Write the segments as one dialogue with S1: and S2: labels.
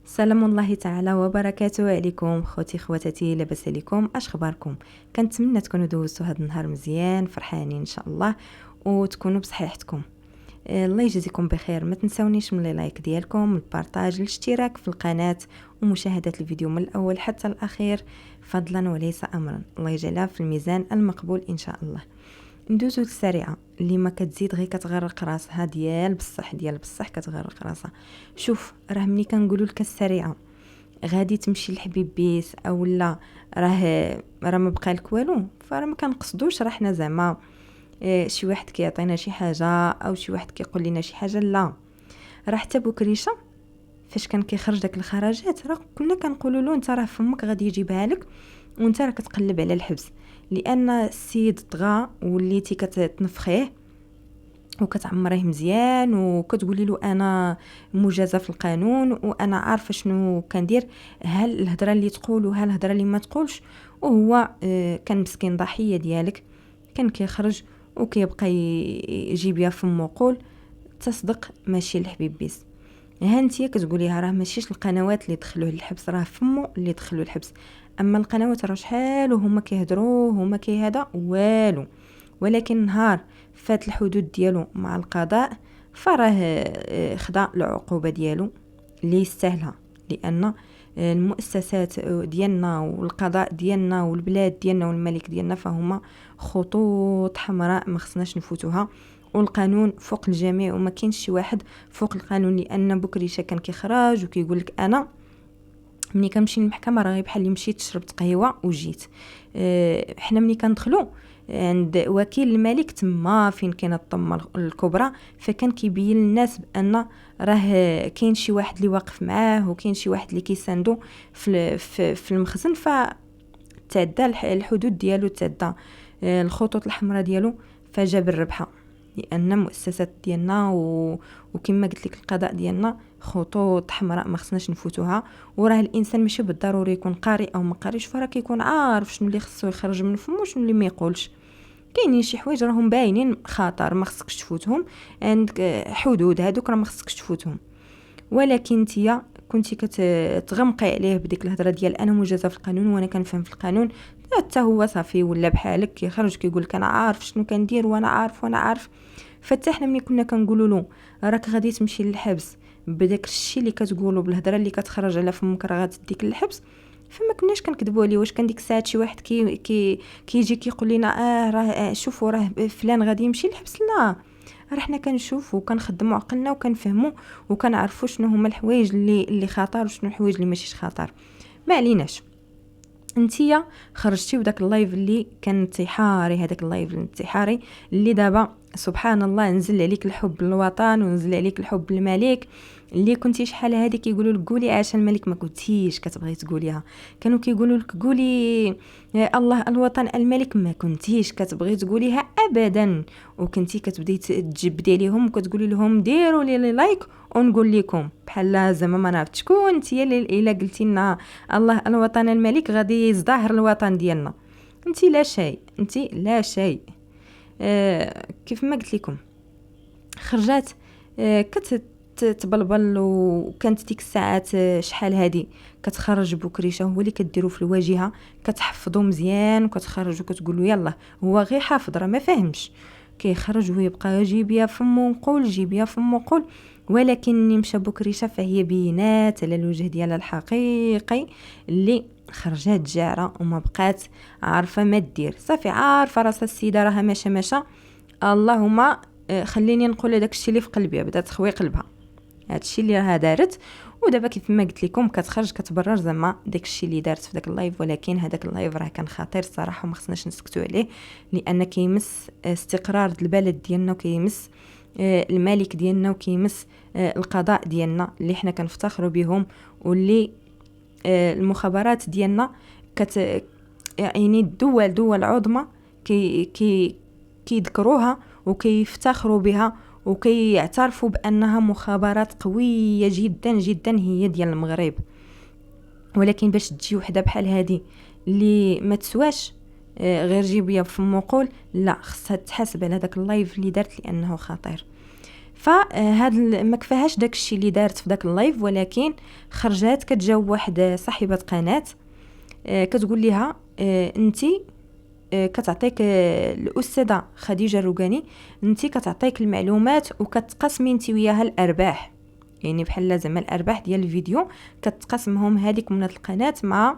S1: سلام الله تعالى وبركاته عليكم خوتي خواتاتي، لاباس عليكم؟ اش اخباركم؟ كنتمنى تكونوا دوزتوا هذا النهار مزيان فرحانين ان شاء الله وتكونوا بصحيحتكم. الله يجزيكم بخير. ما تنساونيش من لايك ديالكم، البارطاج، الاشتراك في القناه ومشاهده الفيديو من الاول حتى الاخير فضلا وليس امرا. الله يجعلها في الميزان المقبول ان شاء الله. ندوزو السريعه اللي ما كتزيد غير كتغرق راسها ديال بصح كتغرق راسها. شوف، راه ملي كنقولوا لك السريعه غادي تمشي لحبيب بيس او لا، راه ما بقى لك والو، فراه ما كنقصدوش راه حنا زعما شي واحد كيعطينا شي حاجه او شي واحد كيقول لنا شي حاجه، لا. راه حتى بوكريشه فاش كان كيخرج داك الخراجات راه كنا كنقولوا له انت راه فمك غادي يجيبها لك وانت راه كتقلب على الحبس، لان السيد طغى وليتي كتنفخيه وكتعمريه مزيان وكتقولي له انا مجازه في القانون وانا عارفه شنو كندير، هل الهضره اللي تقول وهل الهضره اللي ما تقولش. وهو كان مسكين ضحيه ديالك، كان كيخرج وكيبقى يجيب يا فمو قول تصدق ماشي الحبيب بيس. ها انتيا كتقوليها راه ماشيش القنوات اللي دخلوه للحبس، راه فمو اللي دخلوه للحبس. اما القنوات راه شحال وهما كيهضروا هما كيهذا والو، ولكن نهار فات الحدود ديالو مع القضاء فراه خدا العقوبه ديالو اللي يستاهلها، لان المؤسسات ديالنا والقضاء ديالنا والبلاد ديالنا والملك ديالنا فهما خطوط حمراء ما خصناش نفوتوها، والقانون فوق الجميع وما كاينش شي واحد فوق القانون. لان بكريشه كان كيخرج وكيقول لك انا ملي كنمشي للمحكمه راه بحال اللي مشيت شربت قهوه وجيت. حنا ملي كندخلوا عند وكيل الملك تما فين كاينه الطمه الكبرى، فكان كيبين للناس بان راه كاين شي واحد اللي واقف معاه وكاين شي واحد اللي كيساندو في المخزن، فتعدى الحدود ديالو، تعدى الخطوط الحمراء ديالو، فجاب الربحه. لان المؤسسات ديالنا وكما قلت لك القضاء ديالنا خطوط حمراء ما خصناش نفوتوها. وراه الانسان ماشي بالضروري يكون قارئ او ما قاريش، فراه كيكون عارف شنو اللي خصو يخرج من فمو وشنو اللي ما يقولش. كاينين شي حوايج راهم باينين خطر ما خصكش تفوتهم، عندك حدود هادوك راه ما خصكش تفوتهم. ولكن نتيا كنتي كتغمقي عليه بديك الهضره ديال انا مجازه في القانون وانا كنفهم في القانون، حتى هو صافي ولا بحالك كيخرج كيقول لك انا عارف شنو كندير وانا عارف. فحتى حنا ملي كنا كنقولوا له راك غادي تمشي للحبس بداك الشيء اللي كتقولوا بالهضره اللي كتخرج على فمك راه غتديك للحبس، فما كناش كنكذبوا عليه. واش كان ديك الساعه شي واحد كيجي كيقول لنا راه شوفوا راه فلان غادي يمشي للحبس؟ لا، راه حنا كنشوفوا وكنخدموا عقلنا وكنفهموا وكنعرفوا شنو هما الحوايج اللي خطر وشنو الحوايج اللي ماشيش خطر. ما عليناش. انتيا خرجتي وداك اللايف اللي كان انتحاري، هذاك اللايف الانتحاري اللي دابا سبحان الله نزل عليك الحب للوطن ونزل عليك الحب للملك، اللي كنتي شحال هذه كيقولوا لك قولي عاش الملك ما كنتيش كتبغي تقوليها، كانوا كيقولوا لك قولي الله الوطن الملك ما كنتيش كتبغي تقوليها ابدا، وكنتي كتبدي تجبدي عليهم وكتقولي لهم ديروا لي لايك ونقول لكم بحال زعما ما عرفت شكون انتي اللي الا قلتي لنا الله الوطن الملك غادي يزدهر الوطن ديالنا. انتي لا شيء، انتي لا شيء. كيف ما قلت لكم خرجات كتبلبل وكانت ديك الساعات شحال هادي كتخرج بكريشه هو اللي كديروا في الواجهه، كتحفظوا مزيان وكتخرج وكتقولوا يلا هو غير حافظ راه ما فاهمش، كيخرج ويبقى جيب يا فمو نقول جيب يا فمو نقول. ولكن مشى بكريشه فهي بينات على الوجه ديالها الحقيقي اللي خرجات جاعره وما بقات عارفه ما دير، صافي عارفه راسها السيده راها ماشى اللهم خليني نقول هذاك الشيء اللي في قلبي، بدات تخوي قلبها هذا الشيء اللي راها دارت. ودابا كيف ما قلت لكم كتخرج كتبرر زعما داك الشيء اللي دارت في داك اللايف، ولكن هذاك اللايف راه كان خطير الصراحه وما خصناش نسكتوا عليه، لان كيمس استقرار البلد ديالنا وكيمس الملك ديالنا وكيمس القضاء ديالنا اللي حنا كنفتخروا بهم، واللي المخابرات ديالنا يعني دول عظمى كيذكروها وكيفتخروا بها وكيعترفوا بانها مخابرات قويه جدا جدا هي ديال المغرب. ولكن باش تجي وحده بحال هذه اللي ما تسواش غير جيبيه فمو قول، لا خصها تحاسب على هذاك اللايف اللي دارت لانه خطير. فهاد ما كفاهاش داك الشيء اللي دارت في داك اللايف، ولكن خرجات كتجاوب واحد صاحبه قناه كتقول لها انتي كتعطيك الاستاذه خديجه الروقاني، انتي كتعطيك المعلومات وكتقسمي انتي وياها الارباح، يعني بحال زعما الارباح ديال الفيديو كتقسمهم هذيك من القناه مع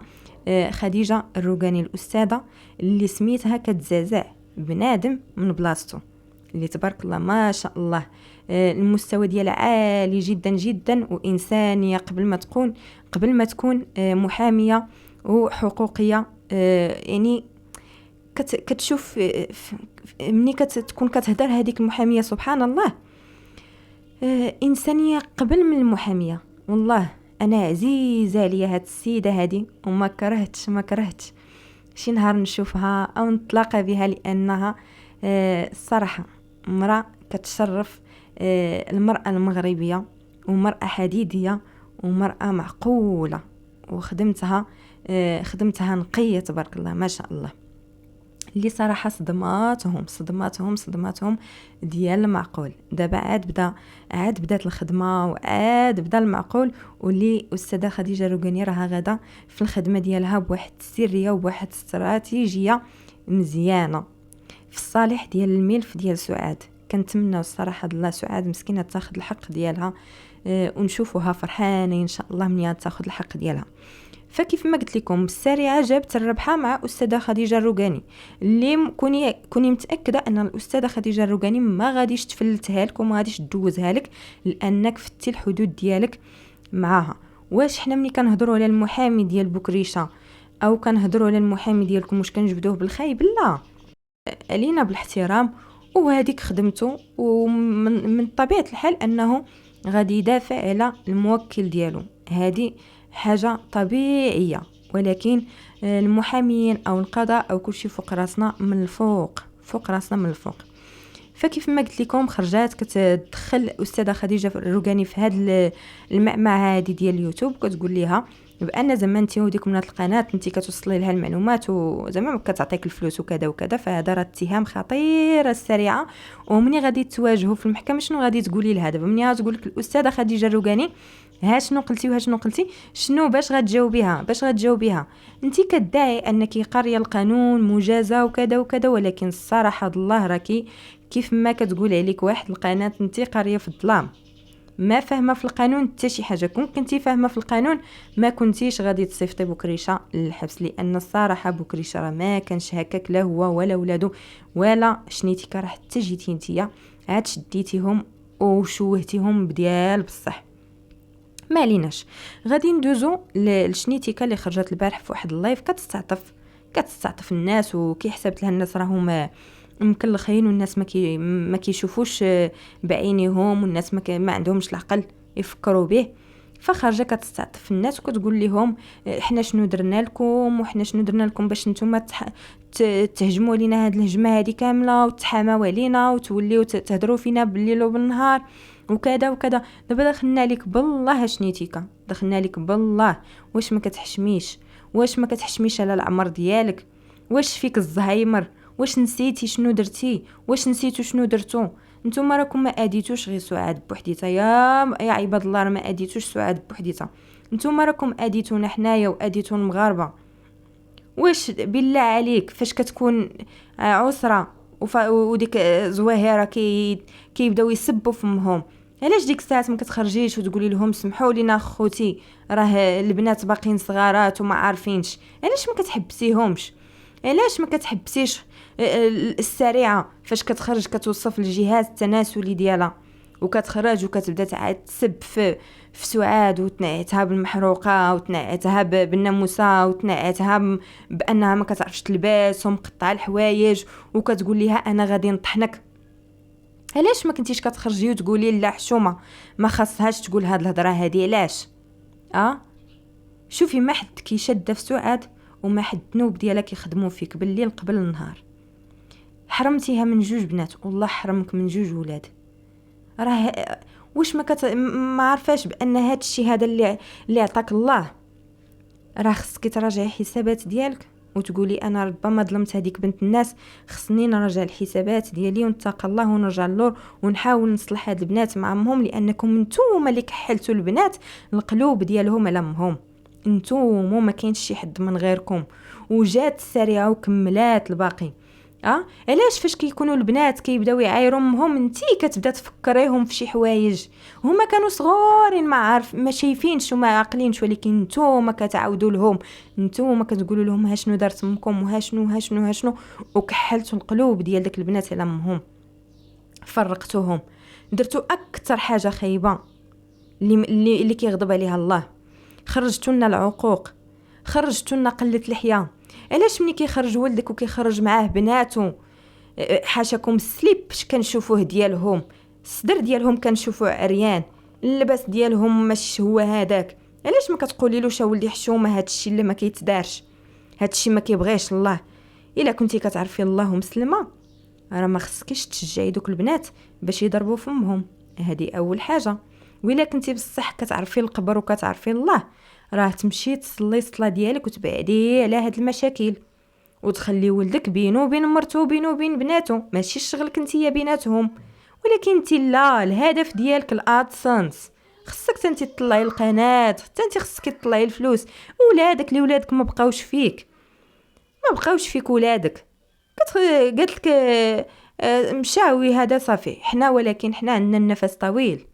S1: خديجه الروقاني الاستاذه اللي سميتها كتزازع بنادم من بلاصتو، اللي تبارك الله ما شاء الله المستوى ديالها عالي جدا جدا، وانسانيه قبل ما تكون محاميه وحقوقيه. يعني كتشوف مني كتكون كتهدر هذيك المحاميه سبحان الله انسانيه قبل من المحاميه. والله انا عزيزه ليا هاد السيده هذه، وما كرهتش شي نهار نشوفها او نتلاقى بها، لانها الصراحه امراه كتشرف المراه المغربيه، ومراه حديديه، ومراه معقوله، وخدمتها نقيه تبارك الله ما شاء الله، اللي صراحه صدماتهم ديال المعقول. دابا عاد بدات الخدمه، وعاد بدا المعقول، واللي استاذه خديجه الروقاني راها غدا في الخدمه ديالها بواحد السريه وبواحد استراتيجيه مزيانه في الصالح ديال الملف ديال سعاد. كنتمنى الصراحه الله سعاد مسكينه تاخذ الحق ديالها، ونشوفوها فرحانه ان شاء الله من تاخذ الحق ديالها. فكيف ما قلت لكم بالسريعه جابت الربحه مع استاذه خديجه الروقاني، اللي كوني متاكده ان الاستاذه خديجه الروقاني ما غاديش تفلتها لك وما غاديش تدوزها لك، لانك فتي الحدود ديالك معاها. واش حنا ملي كنهضروا على المحامي ديال بكريشه او كنهضروا على المحامي ديالكم واش كنجبدوه بالخايب؟ لا، علينا بالاحترام، وهذيك خدمته، ومن طبيعه الحال انه غادي يدافع على الموكل ديالو، هذه حاجه طبيعيه. ولكن المحامين او القضاء او كل شيء فوق راسنا من الفوق، فكيف ما قلت لكم خرجات كتدخل استاذه خديجه الروقاني في هذا المعمعه هذه ديال اليوتيوب، كتقول لها بان زعما انت وديك من القناه انت كتوصلي لها المعلومات وزعما كتعطيك الفلوس وكذا وكذا، فهذا راه اتهام خطير السريعه. ومني غادي تواجهوا في المحكمه شنو غادي تقولي لها دابا؟ مني غتقول لك الاستاذه خديجه الروقاني ها شنو قلتي شنو باش غتجاوبيها؟ انت كدعي انك قاريه القانون مجازه وكذا وكذا، ولكن الصراحه الله راكي كيف ما كتقول عليك واحد القناه انت قاريه في الظلام، ما فاهمه في القانون حتى شي حاجه. كنتي فاهمه في القانون ما كنتيش غادي تصيفطي بكريشه للحبس، لان الصراحه بكريشه راه ما كانش هكاك، لا هو ولا ولادو ولا شنيتيكا، راه حتى جيتي نتيا عاد شديتيهم وشوهتيهم بديال بصح. ما عليناش، غادي ندوزو لشنيتيكا اللي خرجت البارح في واحد اللايف كتستعطف الناس، وكي حسبت لها الناس راهم مكلخين، والناس ما كيشوفوش بعينيهم، والناس ما عندهمش العقل يفكروا به. فخارجه كتستعطف الناس وكتقول لهم احنا شنو درنا لكم، وحنا شنو درنا لكم باش نتوما تهجموا علينا هاد الهجمه هذه كامله، وتحاماو علينا وتوليو تهضروا فينا بالليل وبالنهار وكذا وكذا. دابا دخلنا لك بالله شنيتيكا، دخلنا لك بالله، واش ما كتحشميش على العمر ديالك؟ واش فيك الزهايمر؟ واش نسيتي شنو درتي؟ واش نسيتو شنو درتو؟ نتوما راكم ما اديتوش غير سعاد بوحديتها، يا عباد الله، راه ما اديتوش سعاد بوحديتها، نتوما راكم اديتونا حنايا واديتو المغاربه. واش بالله عليك فاش كتكون عسره وديك زواهره كيبداو يسبوا فمهم، علاش ديك الساعات ما كتخرجيش وتقولي لهم سمحوا لينا خوتي راه البنات باقيين صغارات وما عارفينش؟ علاش ما كتحبسيهمش؟ علاش ما كتحبسيش السريعه فاش كتخرج كتوصف الجهاز التناسلي ديالها، وكتخرج وكتبدا تعاد تسب في سعاد، وتنعتها بالمحروقه، وتنعتها بالناموسه، وتنعتها بانها ما كتعرفش تلبس ومقطعه الحوايج، وكتقول لها انا غادي نطحنك. علاش ما كنتيش كتخرجي وتقولي لا حشومه ما خاصهاش تقول هاد الهضره هادي؟ علاش؟ شوفي، ما حد كيشد في سعاد، وما حد الذنوب ديالها كيخدموا فيك بالليل قبل النهار. حرمتيها من 2 بنات، والله حرمك من 2 ولاد. راه واش ما عارفاش بان هاد الشيء هذا اللي عطاك الله، راه خصك تراجعي حسابات ديالك وتقولي انا ربما ظلمت هذيك بنت الناس، خصني نرجع الحسابات ديالي ونتقى الله ونرجع اللور ونحاول نصلح هاد البنات مع امهم، لانكم نتوما اللي كحلتوا البنات القلوب ديالهم على امهم. نتوما ما كاينش شي حد من غيركم. وجات السريعه وكملات الباقي. علاش فاش كيكونوا البنات كيبداو يعايروا امهم انتي كتبدا تفكريهم في شي حوايج هما كانوا صغارين، ما عارف ما شايفينش وما عاقلينش، ولكن نتوما كتعاودوا لهم، نتوما كتقولوا لهم ها شنو دارت امكم وها شنو ها شنو ها شنو، وكحلتوا القلوب ديال داك البنات على امهم، فرقتوهم، درتوا اكثر حاجه خايبه اللي كيغضب عليها الله. خرجتوا لنا العقوق، خرجتوا لنا قله اللحيه. علاش ملي كيخرج ولدك وكيخرج معاه بناته حاشاكم السليب كنشوفوه ديالهم، الصدر ديالهم كنشوفوه عريان، اللباس ديالهم ماشي هو هذاك، علاش ما كتقوليلوش ولدي حشومه هادشي اللي ما كيتدارش، هادشي ما كيبغيش الله. الا كنتي كتعرفي الله مسلمه راه ما خصكيش تشجعي دوك البنات باش يضربوا فمهم، هذه اول حاجه. وإلا كنتي بصح كتعرفي القبر وكتعرفي الله راه تمشي تصلي الصلاه ديالك وتبعدي على هاد المشاكل، وتخلي ولدك بينه وبين مرته وبينه وبين بناته، ماشي شغلك نتيا بيناتهم. ولكن انت لا، الهدف ديالك الادسنس، خصك انت تطلعي القناه، حتى انت خصك تطلعي الفلوس. ولادك اللي ولادك ما بقاوش فيك، ما بقاوش فيك ولادك، قالت لك مشاوي هذا صافي حنا، ولكن حنا عندنا النفس طويل.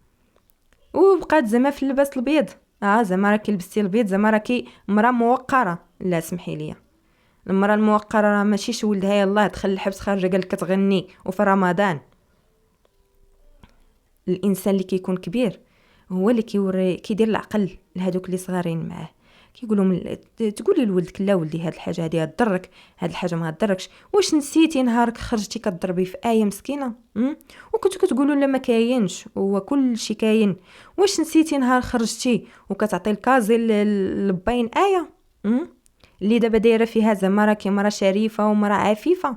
S1: وبقات زعما في اللباس الابيض، زعما راكي لبستي البيض، زعما راكي مرا موقره. لا سمحي لي، المراه الموقره راه ماشي ولدها يلاه دخل الحبس خارجه قالك كتغني وفي رمضان. الانسان اللي كيكون كبير هو اللي كيوري كيدير العقل لهذوك اللي صغارين معاه، كيقول لهم تقولي لولدك لا ولدي هاد الحاجه هذه تضرك، هاد الحاجه ما تضركش. واش نسيتي نهارك خرجتي كتضربي في ايه مسكينه وكنتو كتقولوا لا ما كاينش هو كل شيء كاين؟ واش نسيتي نهار خرجتي وكتعطي الكازي لباين ايه اللي دابا دايره فيها زعما راكي مرا شريفه ومرا عفيفه؟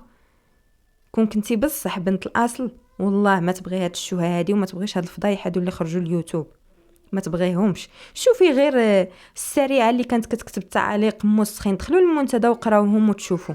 S1: كون كنتي بصح بنت الاصل والله ما تبغي هاد الشوهه هادي، وما تبغيش هاد الفضايح هادو اللي خرجوا اليوتيوب، ما تبغيهمش. شوفي غير السريعه اللي كانت كتكتب تعليق مسخين، دخلوا للمنتدى وقراوهم وتشوفوا